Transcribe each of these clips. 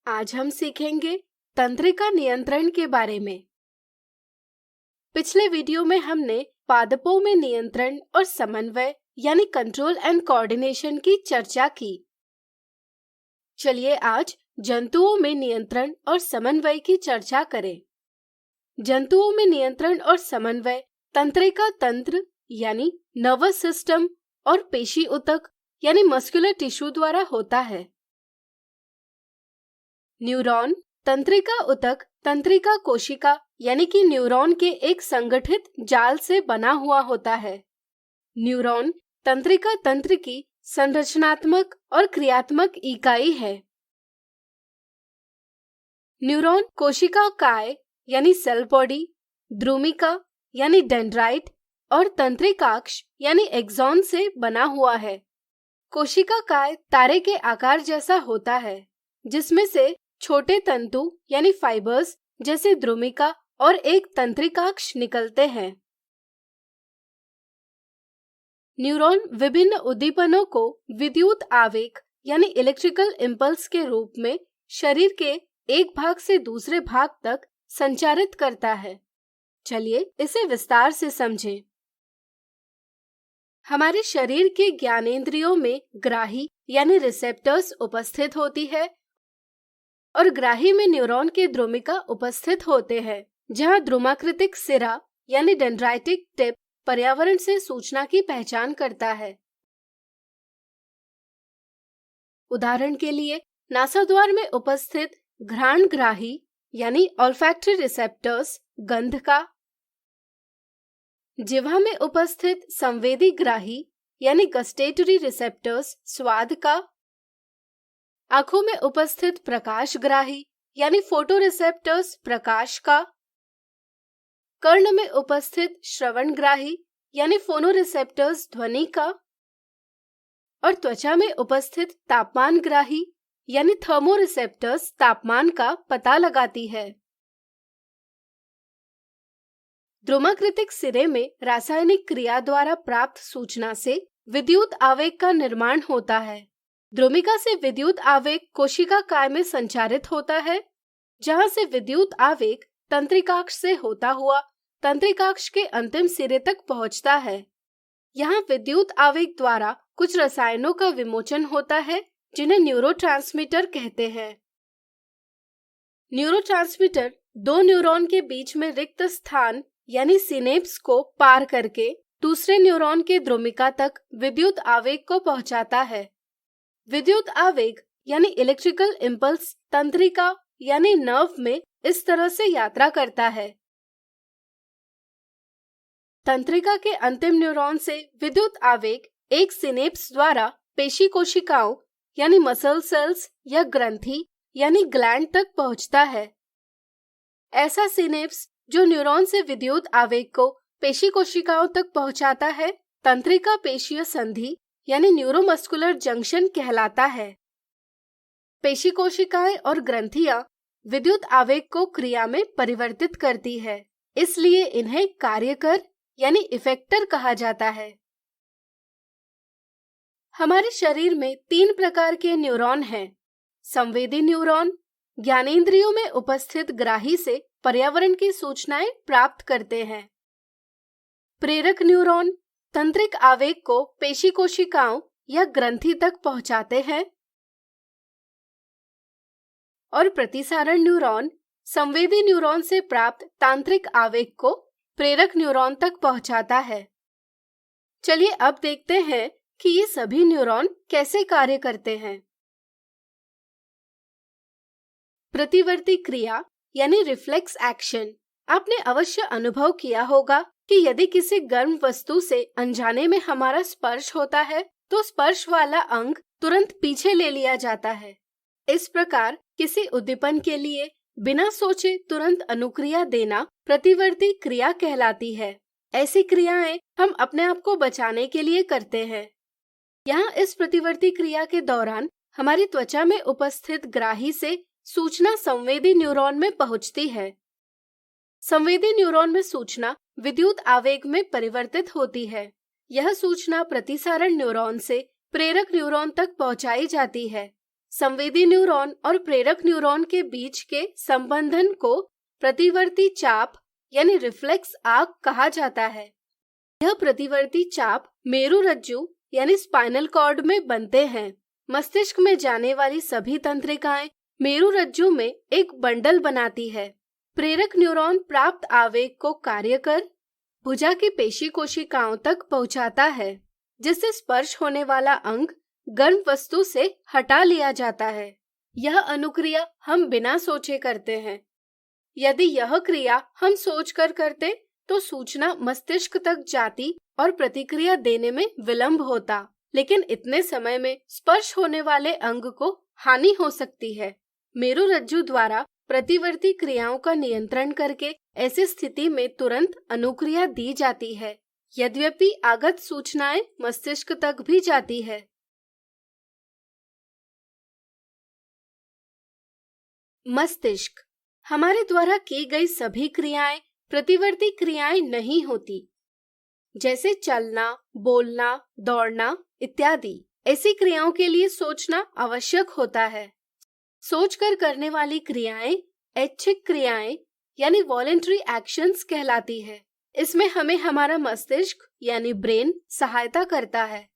आज हम सीखेंगे तंत्रिका नियंत्रण के बारे में। पिछले वीडियो में हमने पादपों में नियंत्रण और समन्वय यानी कंट्रोल एंड कोऑर्डिनेशन की चर्चा की। चलिए आज जंतुओं में नियंत्रण और समन्वय की चर्चा करें। जंतुओं में नियंत्रण और समन्वय तंत्रिका तंत्र यानी नर्वस सिस्टम और पेशी ऊतक यानी मस्कुलर टिश्यू द्वारा होता है। न्यूरॉन, तंत्रिका ऊतक तंत्रिका कोशिका यानी कि न्यूरॉन के एक संगठित जाल से बना हुआ होता है। न्यूरॉन तंत्रिका तंत्र की संरचनात्मक और क्रियात्मक इकाई है। न्यूरॉन कोशिका काय यानी सेल बॉडी, द्रुमिका यानी डेंड्राइट और तंत्रिकाक्ष यानी एक्सॉन से बना हुआ है। कोशिका काय तारे के आकार जैसा होता है, जिसमें से छोटे तंतु यानी फाइबर्स जैसे द्रुमिका और एक तंत्रिकाक्ष निकलते हैं। न्यूरॉन विभिन्न उद्दीपनों को विद्युत आवेग यानी इलेक्ट्रिकल इम्पल्स के रूप में शरीर के एक भाग से दूसरे भाग तक संचारित करता है। चलिए इसे विस्तार से समझें। हमारे शरीर के ज्ञानेंद्रियों में ग्राही यानी रिसेप्टर्स उपस्थित होती है और ग्राही में न्यूरॉन के द्रुमिका उपस्थित होते हैं, जहां द्रुमाकृतिक सिरा यानी डेंड्राइटिक टिप पर्यावरण से सूचना की पहचान करता है। उदाहरण के लिए नासाद्वार में उपस्थित घ्राणग्राही यानी ऑल्फैक्टरी रिसेप्टर्स गंध का, जिह्वा में उपस्थित संवेदी ग्राही यानी गस्टेटरी रिसेप्टर्स स्वाद का, आंखों में उपस्थित प्रकाशग्राही यानी फोटो रिसेप्टर्स प्रकाश का, कर्ण में उपस्थित श्रवणग्राही यानी फोनो रिसेप्टर्स ध्वनि का और त्वचा में उपस्थित तापमानग्राही यानी थर्मो रिसेप्टर्स तापमान का पता लगाती है। द्रुमाकृतिक सिरे में रासायनिक क्रिया द्वारा प्राप्त सूचना से विद्युत आवेग का निर्माण होता है। द्रुमिका से विद्युत आवेग कोशिका काय में संचारित होता है, जहां से विद्युत आवेग तंत्रिकाक्ष से होता हुआ तंत्रिकाक्ष के अंतिम सिरे तक पहुंचता है। यहाँ विद्युत आवेग द्वारा कुछ रसायनों का विमोचन होता है, जिन्हें न्यूरोट्रांसमीटर कहते हैं। न्यूरोट्रांसमीटर दो न्यूरॉन के बीच में रिक्त स्थान यानी सिनेप्स को पार करके दूसरे न्यूरॉन के द्रुमिका तक विद्युत आवेग को पहुंचाता है। विद्युत आवेग यानी इलेक्ट्रिकल इम्पल्स तंत्रिका यानी नर्व में इस तरह से यात्रा करता है। तंत्रिका के अंतिम न्यूरॉन से विद्युत आवेग एक सिनेप्स द्वारा पेशी कोशिकाओं यानी मसल सेल्स या ग्रंथि यानी ग्लैंड तक पहुंचता है। ऐसा सिनेप्स जो न्यूरॉन से विद्युत आवेग को पेशी कोशिकाओं तक पहुंचाता है, तंत्रिका पेशीय संधि यानी न्यूरोमस्कुलर जंक्शन कहलाता है। पेशी कोशिकाएं और ग्रंथियां विद्युत आवेग को क्रिया में परिवर्तित करती है, इसलिए इन्हें कार्यकर यानी इफेक्टर कहा जाता है। हमारे शरीर में 3 प्रकार के न्यूरॉन हैं। संवेदी न्यूरॉन ज्ञानेंद्रियों में उपस्थित ग्राही से पर्यावरण की सूचनाएं प्राप्त करते हैं। प्रेरक न्यूरॉन तंत्रिक आवेग को पेशी कोशिकाओं या ग्रंथि तक पहुंचाते हैं और प्रतिसारण न्यूरॉन संवेदी न्यूरॉन से प्राप्त तांत्रिक आवेग को प्रेरक न्यूरॉन तक पहुंचाता है। चलिए अब देखते हैं कि ये सभी न्यूरॉन कैसे कार्य करते हैं। प्रतिवर्ती क्रिया यानी रिफ्लेक्स एक्शन। आपने अवश्य अनुभव किया होगा कि यदि किसी गर्म वस्तु से अनजाने में हमारा स्पर्श होता है, तो स्पर्श वाला अंग तुरंत पीछे ले लिया जाता है। इस प्रकार किसी उद्दीपन के लिए बिना सोचे तुरंत अनुक्रिया देना प्रतिवर्ती क्रिया कहलाती है। ऐसी क्रियाएं हम अपने आप को बचाने के लिए करते हैं। यहाँ इस प्रतिवर्ती क्रिया के दौरान हमारी त्वचा में उपस्थित ग्राही से सूचना संवेदी न्यूरॉन में पहुंचती है। संवेदी न्यूरॉन में सूचना विद्युत आवेग में परिवर्तित होती है। यह सूचना प्रतिसारण न्यूरॉन से प्रेरक न्यूरॉन तक पहुंचाई जाती है। संवेदी न्यूरॉन और प्रेरक न्यूरॉन के बीच के संबंधन को प्रतिवर्ती चाप यानी रिफ्लेक्स आर्क कहा जाता है। यह प्रतिवर्ती चाप मेरुरज्जु यानी स्पाइनल कॉर्ड में बनते हैं। मस्तिष्क में जाने वाली सभी तंत्रिकाएं मेरुरज्जु में एक बंडल बनाती है। प्रेरक न्यूरॉन प्राप्त आवेग को कार्य कर भुजा की पेशी कोशिकाओं तक पहुंचाता है, जिससे स्पर्श होने वाला अंग गर्म वस्तु से हटा लिया जाता है। यह अनुक्रिया हम बिना सोचे करते हैं। यदि यह क्रिया हम सोचकर करते तो सूचना मस्तिष्क तक जाती और प्रतिक्रिया देने में विलंब होता, लेकिन इतने समय में स्पर्श होने वाले अंग को हानि हो सकती है। मेरुरज्जु द्वारा प्रतिवर्ती क्रियाओं का नियंत्रण करके ऐसी स्थिति में तुरंत अनुक्रिया दी जाती है, यद्यपि आगत सूचनाएं मस्तिष्क तक भी जाती है। मस्तिष्क हमारे द्वारा की गई सभी क्रियाएं प्रतिवर्ती क्रियाएं नहीं होती, जैसे चलना, बोलना, दौड़ना इत्यादि। ऐसी क्रियाओं के लिए सोचना आवश्यक होता है। सोचकर करने वाली क्रियाएं ऐच्छिक क्रियाएं यानी वॉलेंटरी एक्शंस कहलाती है। इसमें हमें हमारा मस्तिष्क यानी ब्रेन सहायता करता है।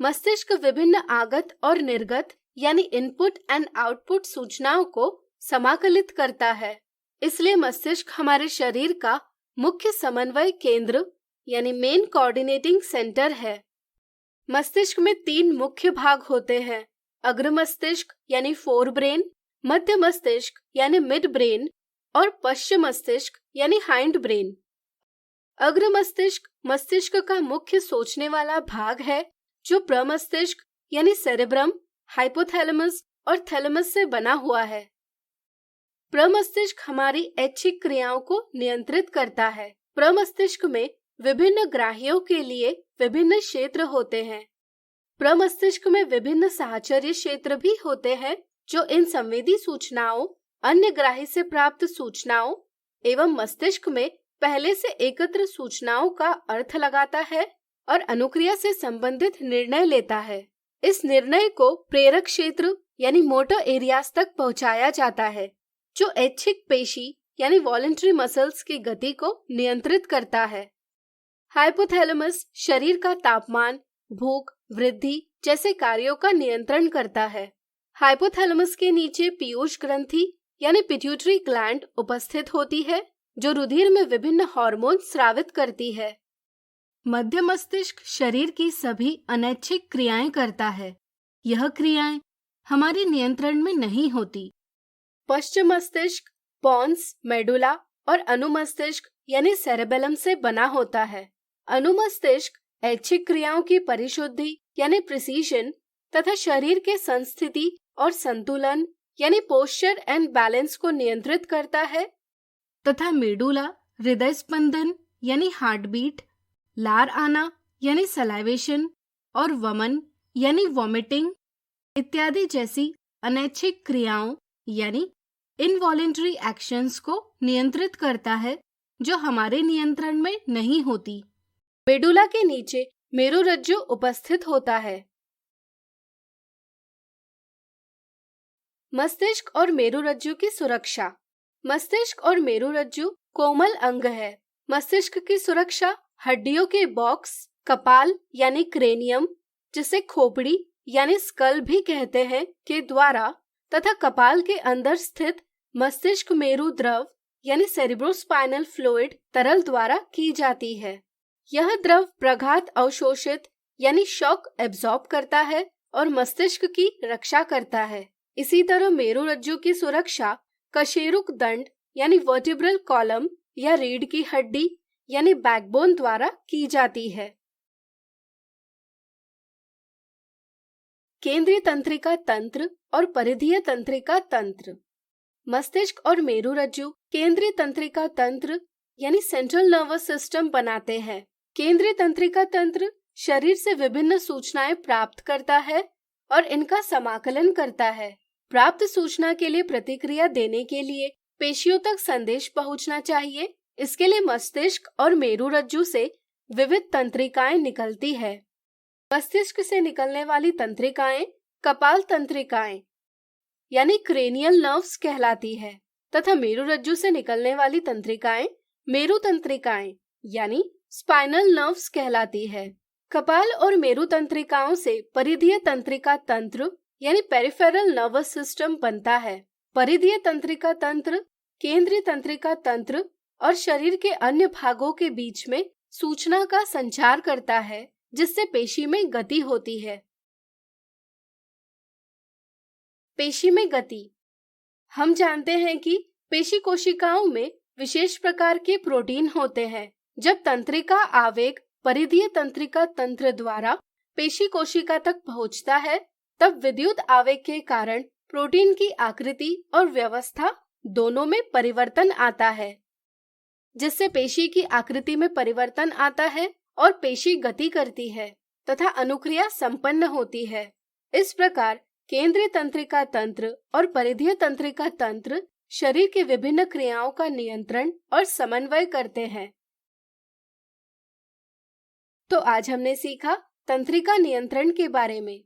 मस्तिष्क विभिन्न आगत और निर्गत यानी इनपुट एंड आउटपुट सूचनाओं को समाकलित करता है। इसलिए मस्तिष्क हमारे शरीर का मुख्य समन्वय केंद्र यानी मेन कोऑर्डिनेटिंग सेंटर है। मस्तिष्क में 3 मुख्य भाग होते हैं: अग्र मस्तिष्क यानी फोर ब्रेन, मध्य मस्तिष्क यानी मिड ब्रेन और पश्चिम मस्तिष्क यानी हाइंड ब्रेन। अग्र मस्तिष्क मस्तिष्क का मुख्य सोचने वाला भाग है, जो प्रमस्तिष्क यानी सेरेब्रम, हाइपोथैलेमस और थैलेमस से बना हुआ है। प्रमस्तिष्क हमारी ऐच्छिक क्रियाओं को नियंत्रित करता है। प्रमस्तिष्क में विभिन्न ग्राहियों के लिए विभिन्न क्षेत्र होते हैं। प्रमस्तिष्क में विभिन्न साहचर्य क्षेत्र भी होते हैं, जो इन संवेदी सूचनाओं, अन्य ग्राही से प्राप्त सूचनाओं एवं मस्तिष्क में पहले से एकत्र सूचनाओं का अर्थ लगाता है और अनुक्रिया से संबंधित निर्णय लेता है। इस निर्णय को प्रेरक क्षेत्र यानी मोटर एरियाज तक पहुंचाया जाता है, जो ऐच्छिक पेशी यानी वॉलेंटरी मसल्स की गति को नियंत्रित करता है। हाइपोथैलेमस शरीर का तापमान, भूख, वृद्धि जैसे कार्यों का नियंत्रण करता है। हाइपोथैलेमस के नीचे पीयूष ग्रंथि यानी पिट्यूटरी ग्लैंड उपस्थित होती है, जो रुधिर में विभिन्न हार्मोन स्रावित करती है। मध्य मस्तिष्क शरीर की सभी अनैच्छिक क्रियाएं करता है। यह क्रियाएं हमारे नियंत्रण में नहीं होती। पश्चिम मस्तिष्क पॉन्स, मेडुला और अनुमस्तिष्क यानी सेरेबेलम से बना होता है। अनुमस्तिष्क ऐच्छिक क्रियाओं की परिशुद्धि यानी प्रिसीजन तथा शरीर के संस्थिति और संतुलन यानी पोस्चर एंड बैलेंस को नियंत्रित करता है, तथा मेडुला हृदय स्पंदन यानी हार्ट बीट, लार आना यानी सलाइवेशन और वमन यानी वॉमिटिंग इत्यादि जैसी अनैच्छिक क्रियाओं यानी इनवॉलेंटरी एक्शंस को नियंत्रित करता है, जो हमारे नियंत्रण में नहीं होती। मेडुला के नीचे मेरुरज्जु उपस्थित होता है। मस्तिष्क और मेरुरज्जु की सुरक्षा। मस्तिष्क और मेरुरज्जु कोमल अंग है। मस्तिष्क की सुरक्षा हड्डियों के बॉक्स, कपाल यानी क्रेनियम, जिसे खोपड़ी यानी स्कल भी कहते हैं, के द्वारा तथा कपाल के अंदर स्थित मस्तिष्क मेरु द्रव यानी सेरिब्रोस्पाइनल फ्लूइड तरल द्वारा की जाती है। यह द्रव प्रघात अवशोषित यानी शॉक एब्जॉर्ब करता है और मस्तिष्क की रक्षा करता है। इसी तरह मेरुरज्जु की सुरक्षा कशेरुक दंड यानी वर्टिब्रल कॉलम या रीढ़ की हड्डी यानी बैकबोन द्वारा की जाती है। केंद्रीय तंत्रिका तंत्र और परिधीय तंत्रिका तंत्र। मस्तिष्क और मेरुरज्जु केंद्रीय तंत्रिका तंत्र यानी सेंट्रल नर्वस सिस्टम बनाते हैं। केंद्रीय तंत्रिका तंत्र शरीर से विभिन्न सूचनाएं प्राप्त करता है और इनका समाकलन करता है। प्राप्त सूचना के लिए प्रतिक्रिया देने के लिए पेशियों तक संदेश पहुंचना चाहिए। इसके लिए मस्तिष्क और मेरुरज्जु से विविध तंत्रिकाएं निकलती है। मस्तिष्क से निकलने वाली तंत्रिकाएं कपाल तंत्रिकाएं यानी क्रेनियल नर्व्स कहलाती है तथा मेरुरज्जु से निकलने वाली तंत्रिकाएं मेरु तंत्रिकाएं यानी स्पाइनल नर्व्स कहलाती है। कपाल और मेरु तंत्रिकाओं से परिधीय तंत्रिका तंत्र यानी पेरिफेरल नर्वस सिस्टम बनता है। परिधीय तंत्रिका तंत्र केंद्रीय तंत्रिका तंत्र और शरीर के अन्य भागों के बीच में सूचना का संचार करता है, जिससे पेशी में गति होती है। पेशी में गति। हम जानते हैं कि पेशी कोशिकाओं में विशेष प्रकार के प्रोटीन होते हैं। जब तंत्रिका आवेग परिधीय तंत्रिका तंत्र द्वारा पेशी कोशिका तक पहुंचता है, तब विद्युत आवेग के कारण प्रोटीन की आकृति और व्यवस्था दोनों में परिवर्तन आता है, जिससे पेशी की आकृति में परिवर्तन आता है और पेशी गति करती है तथा अनुक्रिया संपन्न होती है। इस प्रकार केंद्रीय तंत्रिका तंत्र और परिधीय तंत्रिका तंत्र शरीर के विभिन्न क्रियाओं का नियंत्रण और समन्वय करते हैं। तो आज हमने सीखा तंत्रिका नियंत्रण के बारे में।